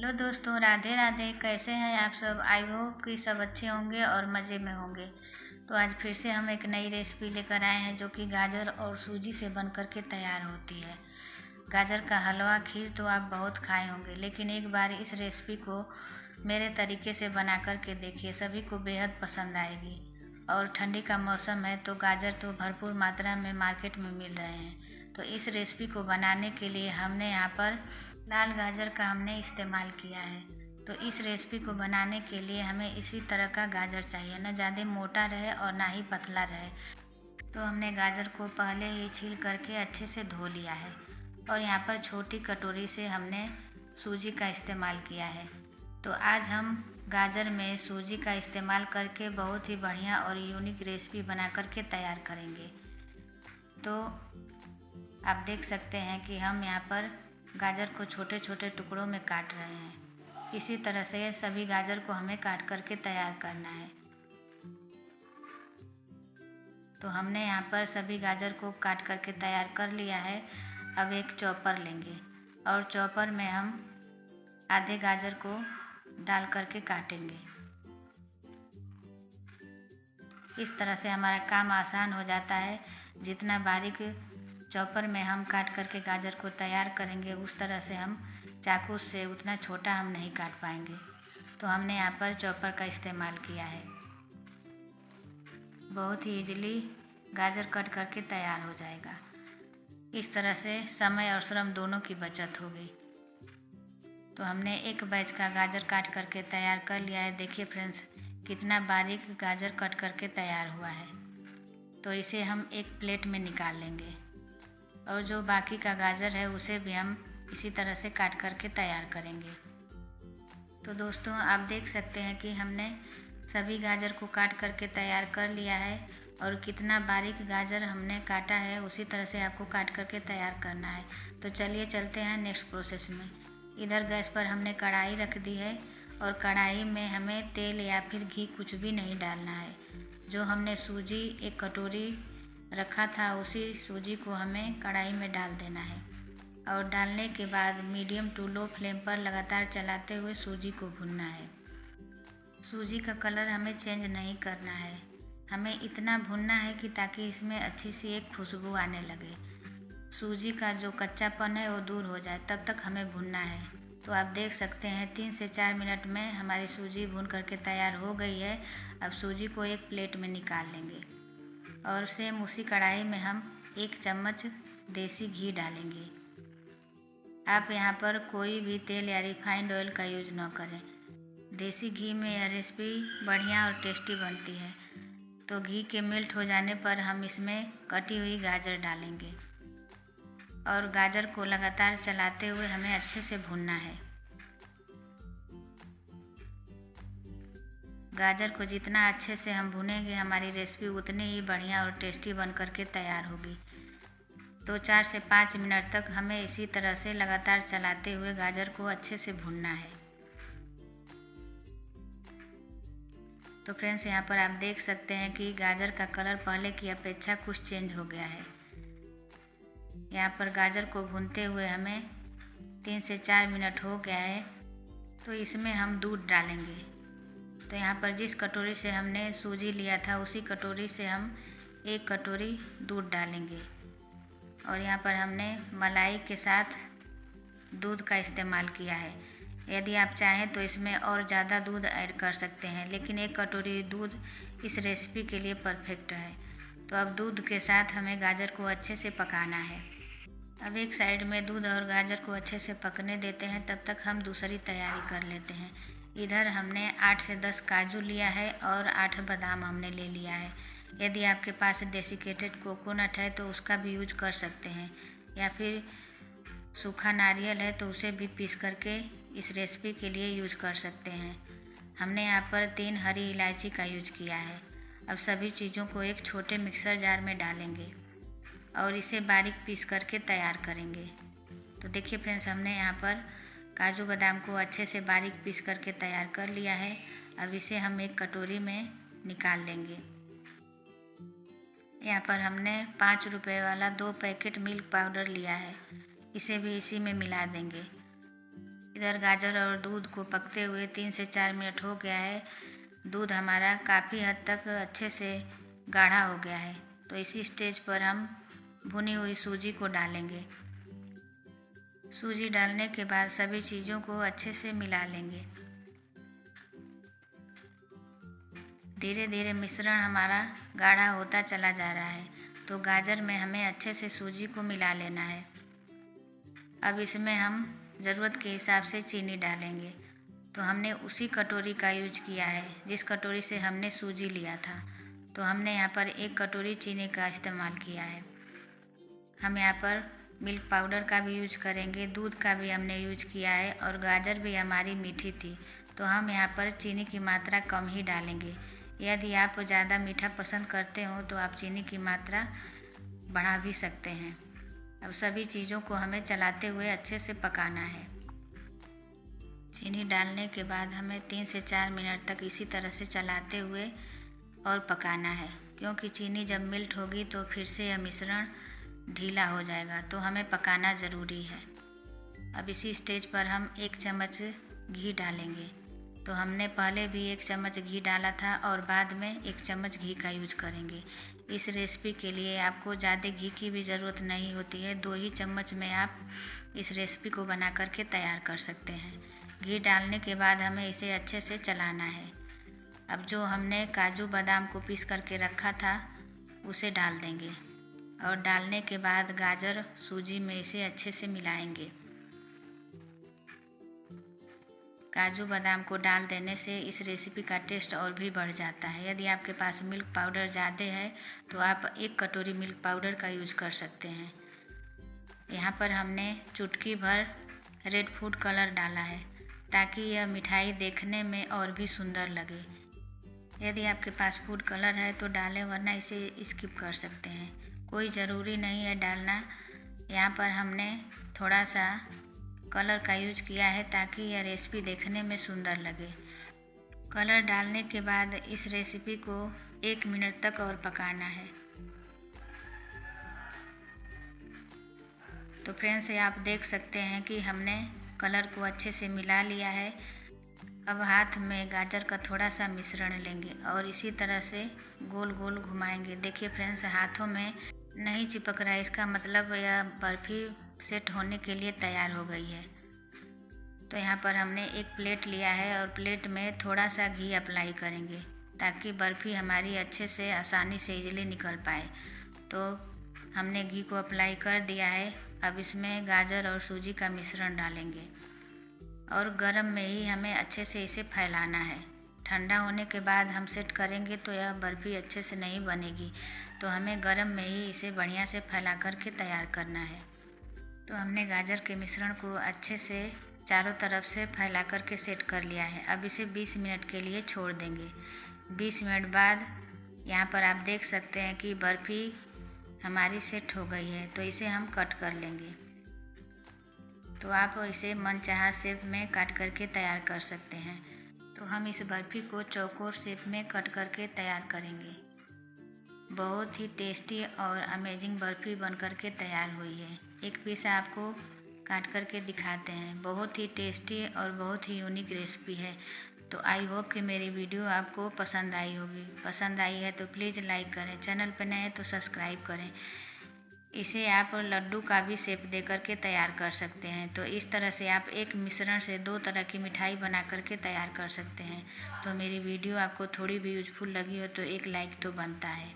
Hello दोस्तों, राधे राधे। कैसे हैं आप सब? आई होप कि सब अच्छे होंगे और मज़े में होंगे। तो आज फिर से हम एक नई रेसिपी लेकर आए हैं जो कि गाजर और सूजी से बन कर के तैयार होती है। गाजर का हलवा खीर तो आप बहुत खाए होंगे, लेकिन एक बार इस रेसिपी को मेरे तरीके से बना कर के देखिए, सभी को बेहद पसंद आएगी। और ठंडी का मौसम है तो गाजर तो भरपूर मात्रा में मार्केट में मिल रहे हैं। तो इस रेसिपी को बनाने के लिए हमने यहाँ पर लाल गाजर का हमने इस्तेमाल किया है। तो इस रेसिपी को बनाने के लिए हमें इसी तरह का गाजर चाहिए, ना ज़्यादा मोटा रहे और ना ही पतला रहे। तो हमने गाजर को पहले ही छील करके अच्छे से धो लिया है। और यहाँ पर छोटी कटोरी से हमने सूजी का इस्तेमाल किया है। तो आज हम गाजर में सूजी का इस्तेमाल करके बहुत ही बढ़िया और यूनिक रेसिपी बना करके तैयार करेंगे। तो आप देख सकते हैं कि हम यहाँ पर गाजर को छोटे छोटे टुकड़ों में काट रहे हैं। इसी तरह से सभी गाजर को हमें काट करके तैयार करना है। तो हमने यहाँ पर सभी गाजर को काट करके तैयार कर लिया है। अब एक चॉपर लेंगे और चॉपर में हम आधे गाजर को डाल करके काटेंगे। इस तरह से हमारा काम आसान हो जाता है। जितना बारीक चॉपर में हम काट करके गाजर को तैयार करेंगे, उस तरह से हम चाकू से उतना छोटा हम नहीं काट पाएंगे। तो हमने यहाँ पर चॉपर का इस्तेमाल किया है। बहुत ही इजीली गाजर कट करके तैयार हो जाएगा। इस तरह से समय और श्रम दोनों की बचत होगी। तो हमने एक बैच का गाजर काट करके तैयार कर लिया है। देखिए फ्रेंड्स, कितना बारीक गाजर कट करके तैयार हुआ है। तो इसे हम एक प्लेट में निकाल लेंगे और जो बाकी का गाजर है उसे भी हम इसी तरह से काट करके तैयार करेंगे। तो दोस्तों, आप देख सकते हैं कि हमने सभी गाजर को काट करके तैयार कर लिया है। और कितना बारीक गाजर हमने काटा है उसी तरह से आपको काट करके तैयार करना है। तो चलिए चलते हैं नेक्स्ट प्रोसेस में। इधर गैस पर हमने कढ़ाई रख दी है और कढ़ाई में हमें तेल या फिर घी कुछ भी नहीं डालना है। जो हमने सूजी एक कटोरी रखा था उसी सूजी को हमें कढ़ाई में डाल देना है। और डालने के बाद मीडियम टू लो फ्लेम पर लगातार चलाते हुए सूजी को भूनना है। सूजी का कलर हमें चेंज नहीं करना है, हमें इतना भूनना है कि ताकि इसमें अच्छी सी एक खुशबू आने लगे। सूजी का जो कच्चापन है वो दूर हो जाए, तब तक हमें भूनना है। तो आप देख सकते हैं 3 से 4 मिनट में हमारी सूजी भून करके तैयार हो गई है। अब सूजी को एक प्लेट में निकाल लेंगे और सेम उसी कढ़ाई में हम 1 चम्मच देसी घी डालेंगे। आप यहाँ पर कोई भी तेल या रिफाइंड ऑयल का यूज न करें। देसी घी में यह रेसिपी बढ़िया और टेस्टी बनती है। तो घी के मेल्ट हो जाने पर हम इसमें कटी हुई गाजर डालेंगे और गाजर को लगातार चलाते हुए हमें अच्छे से भूनना है। गाजर को जितना अच्छे से हम भूनेंगे हमारी रेसिपी उतनी ही बढ़िया और टेस्टी बन करके तैयार होगी। तो 4 से 5 मिनट तक हमें इसी तरह से लगातार चलाते हुए गाजर को अच्छे से भूनना है। तो फ्रेंड्स, यहाँ पर आप देख सकते हैं कि गाजर का कलर पहले की अपेक्षा कुछ चेंज हो गया है। यहाँ पर गाजर को भूनते हुए हमें 3 से 4 मिनट हो गया है। तो इसमें हम दूध डालेंगे। तो यहाँ पर जिस कटोरी से हमने सूजी लिया था उसी कटोरी से हम 1 कटोरी दूध डालेंगे। और यहाँ पर हमने मलाई के साथ दूध का इस्तेमाल किया है। यदि आप चाहें तो इसमें और ज़्यादा दूध ऐड कर सकते हैं, लेकिन 1 कटोरी दूध इस रेसिपी के लिए परफेक्ट है। तो अब दूध के साथ हमें गाजर को अच्छे से पकाना है। अब एक साइड में दूध और गाजर को अच्छे से पकने देते हैं, तब तक हम दूसरी तैयारी कर लेते हैं। इधर हमने 8 से 10 काजू लिया है और 8 बादाम हमने ले लिया है। यदि आपके पास डेसिकेटेड कोकोनट है तो उसका भी यूज कर सकते हैं, या फिर सूखा नारियल है तो उसे भी पीस करके इस रेसिपी के लिए यूज कर सकते हैं। हमने यहाँ पर 3 हरी इलायची का यूज किया है। अब सभी चीज़ों को एक छोटे मिक्सर जार में डालेंगे और इसे बारीक पीस करके तैयार करेंगे। तो देखिए फ्रेंड्स, हमने यहाँ पर काजू बादाम को अच्छे से बारीक पीस करके तैयार कर लिया है। अब इसे हम एक कटोरी में निकाल लेंगे। यहाँ पर हमने 5 रुपए वाला 2 पैकेट मिल्क पाउडर लिया है, इसे भी इसी में मिला देंगे। इधर गाजर और दूध को पकते हुए 3 से 4 मिनट हो गया है। दूध हमारा काफ़ी हद तक अच्छे से गाढ़ा हो गया है। तो इसी स्टेज पर हम भुनी हुई सूजी को डालेंगे। सूजी डालने के बाद सभी चीज़ों को अच्छे से मिला लेंगे। धीरे धीरे मिश्रण हमारा गाढ़ा होता चला जा रहा है। तो गाजर में हमें अच्छे से सूजी को मिला लेना है। अब इसमें हम ज़रूरत के हिसाब से चीनी डालेंगे। तो हमने उसी कटोरी का यूज किया है जिस कटोरी से हमने सूजी लिया था। तो हमने यहाँ पर 1 कटोरी चीनी का इस्तेमाल किया है। हम यहाँ पर मिल्क पाउडर का भी यूज करेंगे, दूध का भी हमने यूज किया है और गाजर भी हमारी मीठी थी। तो हम यहाँ पर चीनी की मात्रा कम ही डालेंगे। यदि आप ज़्यादा मीठा पसंद करते हो तो आप चीनी की मात्रा बढ़ा भी सकते हैं। अब सभी चीज़ों को हमें चलाते हुए अच्छे से पकाना है। चीनी डालने के बाद हमें 3 से 4 मिनट तक इसी तरह से चलाते हुए और पकाना है, क्योंकि चीनी जब मेल्ट होगी तो फिर से यह मिश्रण ढीला हो जाएगा। तो हमें पकाना ज़रूरी है। अब इसी स्टेज पर हम 1 चम्मच घी डालेंगे। तो हमने पहले भी 1 चम्मच घी डाला था और बाद में 1 चम्मच घी का यूज करेंगे। इस रेसिपी के लिए आपको ज़्यादा घी की भी ज़रूरत नहीं होती है। 2 ही चम्मच में आप इस रेसिपी को बना करके तैयार कर सकते हैं। घी डालने के बाद हमें इसे अच्छे से चलाना है। अब जो हमने काजू बादाम को पीस करके रखा था उसे डाल देंगे और डालने के बाद गाजर सूजी में इसे अच्छे से मिलाएंगे। काजू बादाम को डाल देने से इस रेसिपी का टेस्ट और भी बढ़ जाता है। यदि आपके पास मिल्क पाउडर ज़्यादा है तो आप 1 कटोरी मिल्क पाउडर का यूज कर सकते हैं। यहाँ पर हमने चुटकी भर रेड फूड कलर डाला है ताकि यह मिठाई देखने में और भी सुंदर लगे। यदि आपके पास फूड कलर है तो डालें, वरना इसे स्किप कर सकते हैं। कोई ज़रूरी नहीं है डालना। यहाँ पर हमने थोड़ा सा कलर का यूज किया है ताकि यह रेसिपी देखने में सुंदर लगे। कलर डालने के बाद इस रेसिपी को 1 मिनट तक और पकाना है। तो फ्रेंड्स, आप देख सकते हैं कि हमने कलर को अच्छे से मिला लिया है। अब हाथ में गाजर का थोड़ा सा मिश्रण लेंगे और इसी तरह से गोल गोल घुमाएंगे। देखिए फ्रेंड्स, हाथों में नहीं चिपक रहा है, इसका मतलब यह बर्फ़ी सेट होने के लिए तैयार हो गई है। तो यहाँ पर हमने एक प्लेट लिया है और प्लेट में थोड़ा सा घी अप्लाई करेंगे ताकि बर्फ़ी हमारी अच्छे से आसानी से इजीली निकल पाए। तो हमने घी को अप्लाई कर दिया है। अब इसमें गाजर और सूजी का मिश्रण डालेंगे और गरम में ही हमें अच्छे से इसे फैलाना है। ठंडा होने के बाद हम सेट करेंगे तो यह बर्फ़ी अच्छे से नहीं बनेगी। तो हमें गरम में ही इसे बढ़िया से फैला करके तैयार करना है। तो हमने गाजर के मिश्रण को अच्छे से चारों तरफ से फैला करके सेट कर लिया है। अब इसे 20 मिनट के लिए छोड़ देंगे। 20 मिनट बाद यहाँ पर आप देख सकते हैं कि बर्फ़ी हमारी सेट हो गई है। तो इसे हम कट कर लेंगे। तो आप इसे मनचाहा शेप में काट करके तैयार कर सकते हैं। तो हम इस बर्फ़ी को चौकोर शेप में कट करके तैयार करेंगे। बहुत ही टेस्टी और अमेजिंग बर्फ़ी बन करके तैयार हुई है। एक पीस आपको काट करके दिखाते हैं। बहुत ही टेस्टी और बहुत ही यूनिक रेसिपी है। तो आई होप कि मेरी वीडियो आपको पसंद आई होगी। पसंद आई है तो प्लीज़ लाइक करें, चैनल पर नए हैं तो सब्सक्राइब करें। इसे आप लड्डू का भी शेप दे करके तैयार कर सकते हैं। तो इस तरह से आप एक मिश्रण से 2 तरह की मिठाई बना करके तैयार कर सकते हैं। तो मेरी वीडियो आपको थोड़ी भी यूजफुल लगी हो तो एक लाइक तो बनता है।